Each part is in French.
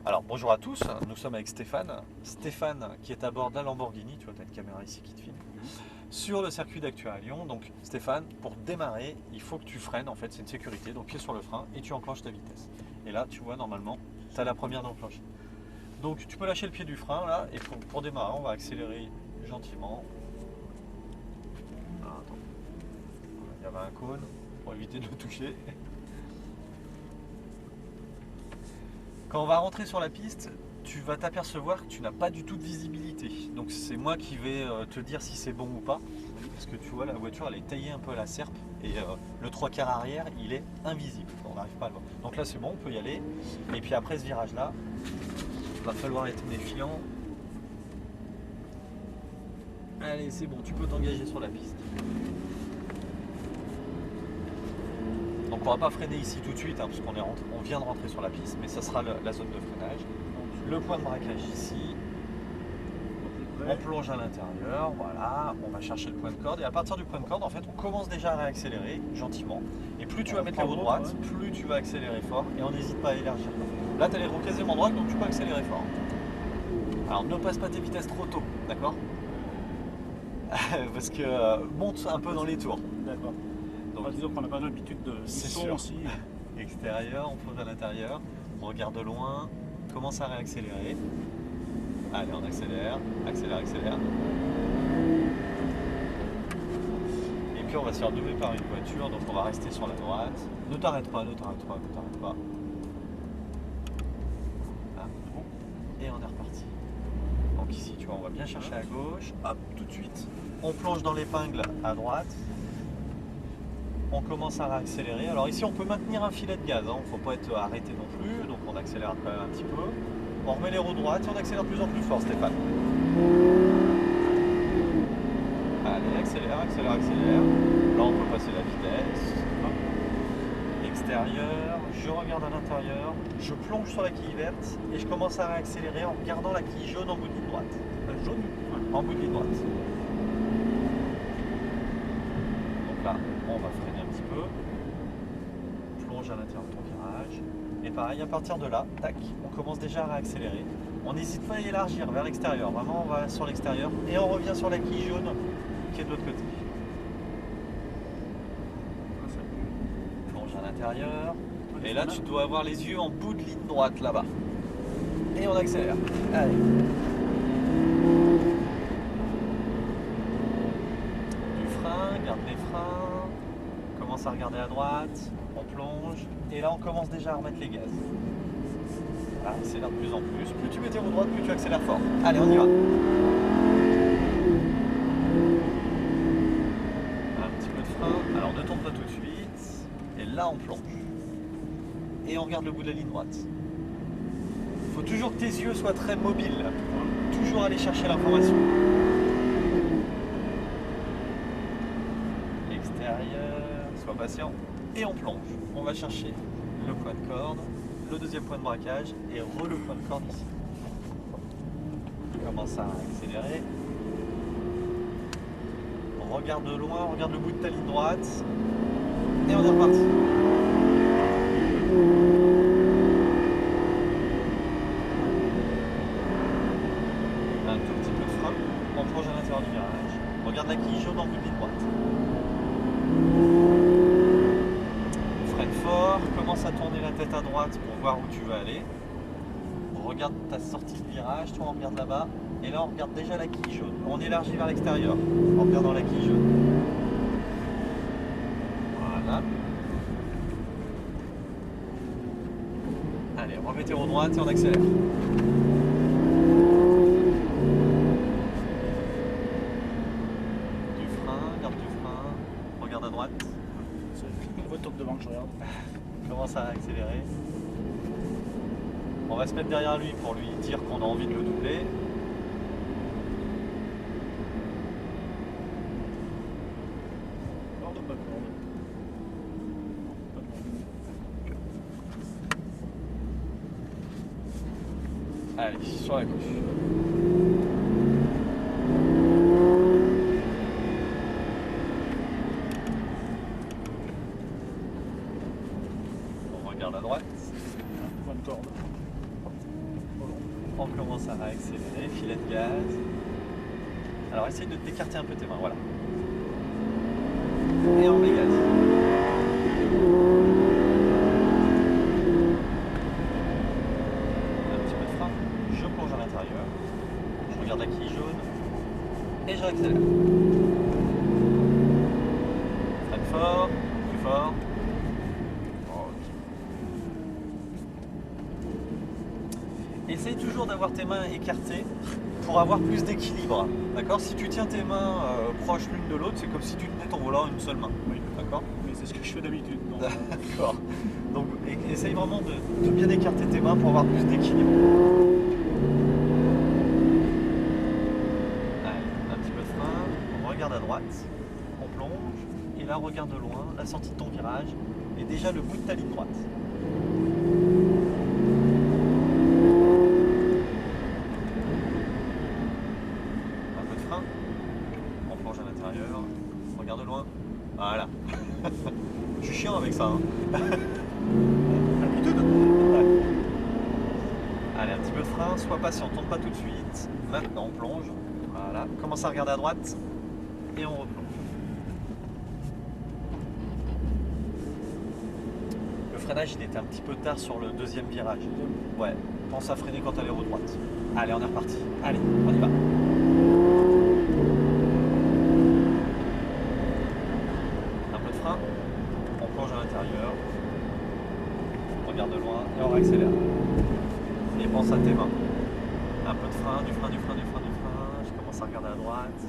Alors bonjour à tous, nous sommes avec Stéphane. Stéphane qui est à bord d'un Lamborghini, tu vois, tu as une caméra ici qui te filme, sur le circuit d'Actua à Lyon. Donc Stéphane, pour démarrer, il faut que tu freines, en fait c'est une sécurité, donc pied sur le frein et tu enclenches ta vitesse. Et là tu vois normalement, tu as la première d'enclencher. Donc tu peux lâcher le pied du frein là, et pour démarrer on va accélérer gentiment. Ah, attends, il y avait un cône, pour éviter de le toucher. Quand on va rentrer sur la piste, tu vas t'apercevoir que tu n'as pas du tout de visibilité. Donc c'est moi qui vais te dire si c'est bon ou pas. Parce que tu vois, la voiture elle est taillée un peu à la serpe et le 3/4 arrière il est invisible. On n'arrive pas à le voir. Donc là c'est bon, on peut y aller. Et puis après ce virage là, il va falloir être méfiant. Allez, c'est bon, tu peux t'engager sur la piste. Donc on va pas freiner ici tout de suite, hein, parce on vient de rentrer sur la piste, mais ça sera la zone de freinage. Le point de braquage ici. On plonge à l'intérieur, voilà, on va chercher le point de corde et à partir du point de corde, en fait, on commence déjà à réaccélérer gentiment. Et plus tu vas mettre les roues droites, plus tu vas accélérer fort et on n'hésite pas à élargir. Là, tu as les roues quasiment droites, donc tu peux accélérer fort. Alors ne passe pas tes vitesses trop tôt, d'accord? Parce que monte un peu dans les tours. D'accord. Donc, Disons qu'on n'a pas l'habitude de sûr. aussi. Extérieur, on plonge à l'intérieur, on regarde de loin, commence à réaccélérer. Allez, on accélère, accélère, accélère. Et puis on va se faire doubler par une voiture, donc on va rester sur la droite. Ne t'arrête pas, ne t'arrête pas, ne t'arrête pas. Ah, bon. Et on est reparti. Donc ici, tu vois, on va bien chercher à gauche. Hop, tout de suite. On plonge dans l'épingle à droite. On commence à réaccélérer. Alors ici, on peut maintenir un filet de gaz. Il ne faut pas être arrêté non plus. Donc on accélère quand même un petit peu. On remet les roues droites et on accélère de plus en plus fort, Stéphane. Allez, accélère, accélère, accélère. Là, on peut passer la vitesse. Extérieur, je regarde à l'intérieur, je plonge sur la quille verte et je commence à réaccélérer en regardant la quille jaune en bout de ligne droite. La jaune, En bout de ligne droite. Donc là, on va freiner un petit peu. Plonge à l'intérieur de ton virage. Et pareil, à partir de là, tac, on commence déjà à réaccélérer. On n'hésite pas à élargir vers l'extérieur. Vraiment, on va sur l'extérieur et on revient sur la quille jaune qui est de l'autre côté. Plonge à l'intérieur. Et là, tu dois avoir les yeux en bout de ligne droite là-bas. Et on accélère. Allez. Du frein, garde les freins. Commence à regarder à droite. On plonge. Et là, on commence déjà à remettre les gaz. Voilà, accélère de plus en plus. Plus tu mets tes roues droites, plus tu accélères fort. Allez, on y va. Un petit peu de frein. Alors, ne tourne pas tout de suite. Et là, on plonge. Et on regarde le bout de la ligne droite. Il faut toujours que tes yeux soient très mobiles. Toujours aller chercher l'information. Extérieur, sois patient. Et on plonge. On va chercher le point de corde, le deuxième point de braquage et le point de corde ici. On commence à accélérer. On regarde de loin, on regarde le bout de ta ligne droite. Et on est reparti. Un tout petit peu de frein, on plonge à l'intérieur du virage, on regarde la quille jaune en bout de ligne droite. On freine fort, commence à tourner la tête à droite pour voir où tu vas aller. On regarde ta sortie de virage, toi on regarde là-bas, et là on regarde déjà la quille jaune. On élargit vers l'extérieur en regardant la quille jaune. Voilà. Allez, remettez roues droite et on accélère. Regarde à droite. c'est une voiture devant que je regarde. Commence à accélérer. On va se mettre derrière lui pour lui dire qu'on a envie de le doubler. Corde, pas de corde. Pas de corde. Allez, sur la gauche. On regarde à droite. Point de corde. On commence à accélérer, filet de gaz. Alors essaye de t'écarter un peu tes mains, voilà. Et on met gaz. Un petit peu de frein, je plonge à l'intérieur. Je regarde la quille jaune et je réaccélère. Freine fort, plus fort. Essaye toujours d'avoir tes mains écartées pour avoir plus d'équilibre. D'accord? Si tu tiens tes mains proches l'une de l'autre, c'est comme si tu tenais ton volant à une seule main. Oui. D'accord? Mais c'est ce que je fais d'habitude. D'accord. Donc essaye vraiment de bien écarter tes mains pour avoir plus d'équilibre. Allez, un petit peu de frein, on regarde à droite, on plonge, et là regarde de loin la sortie de ton virage et déjà le bout de ta ligne droite. On plonge à l'intérieur, on regarde de loin. Voilà. Je suis chiant avec ça. Hein. L'habitude. Ouais. Allez, un petit peu de frein, sois patient, tombe pas tout de suite. Maintenant on plonge. Voilà. Commence à regarder à droite et on replonge. Le freinage il était un petit peu tard sur le deuxième virage. Ouais. Pense à freiner quand elle est au droite. Allez, on est reparti. Allez, on y va. On plonge à l'intérieur, on regarde de loin et on accélère. Et pense à tes mains. Un peu de frein, du frein, du frein, du frein, du frein. Je commence à regarder à droite.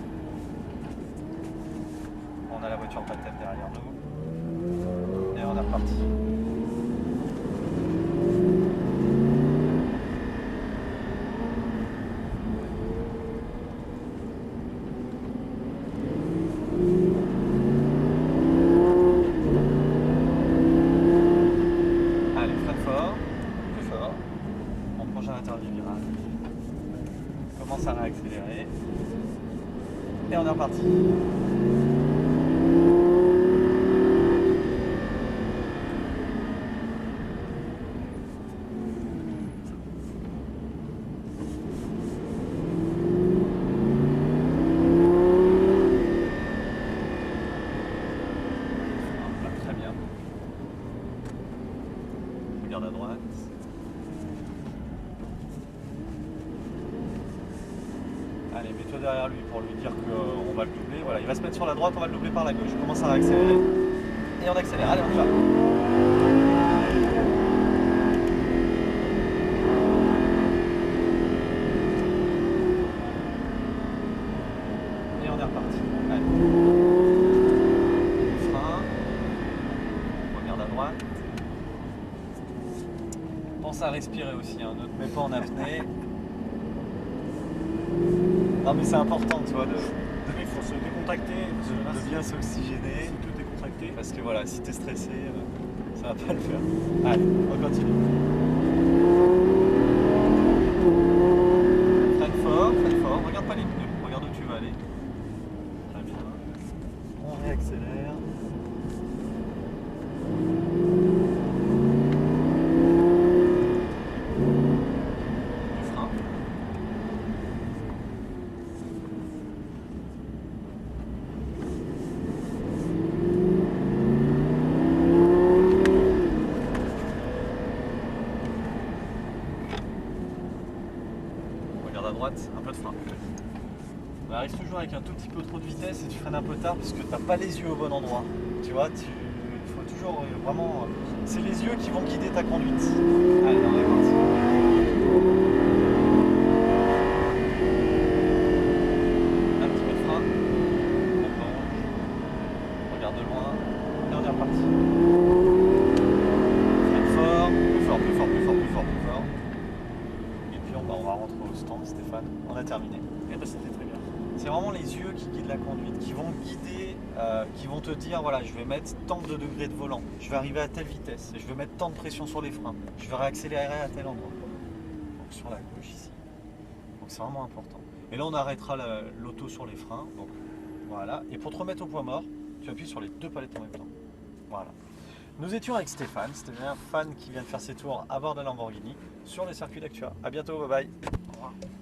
On a la voiture pas de tête derrière nous. Et on est reparti. Commence à réaccélérer et on est reparti. Très bien. Regarde à droite. Allez, mets-toi derrière lui pour lui dire qu'on va le doubler. Voilà, il va se mettre sur la droite, on va le doubler par la gauche. Je commence à réaccélérer. Et on accélère. Allez, on y va. Et on est reparti. Allez. Frein. On regarde à droite. Pense à respirer aussi, hein. Ne te mets pas en apnée. Non mais c'est important, tu vois, Il faut se décontracter, de bien s'oxygéner. Si tout est contracté. Parce que voilà, si t'es stressé, ça va pas le faire. Allez, on continue. Freine fort, regarde pas les pneus, regarde où tu vas aller. Très bien. On réaccélère. Du frein. À droite, un peu de frein. On arrive toujours avec un tout petit peu trop de vitesse et tu freines un peu tard parce que tu n'as pas les yeux au bon endroit. Tu vois, il faut toujours vraiment... c'est les yeux qui vont guider ta conduite. Allez, on est parti. Un petit peu de frein. On plonge. On regarde de loin. Et on est reparti. Freine fort. Plus fort, plus fort, plus fort, plus fort, plus fort. On va rentrer au stand, Stéphane. On a terminé. Et bah, c'était très bien. C'est vraiment les yeux qui guident la conduite, qui vont guider, qui vont te dire voilà, je vais mettre tant de degrés de volant, je vais arriver à telle vitesse, je vais mettre tant de pression sur les freins, je vais réaccélérer à tel endroit. Donc sur la gauche ici. Donc c'est vraiment important. Et là on arrêtera l'auto sur les freins. Donc voilà. Et pour te remettre au point mort, tu appuies sur les deux palettes en même temps. Voilà. Nous étions avec Stéphane, c'était un fan qui vient de faire ses tours à bord de la Lamborghini sur le circuit d'Actua. A bientôt, bye bye. revoir.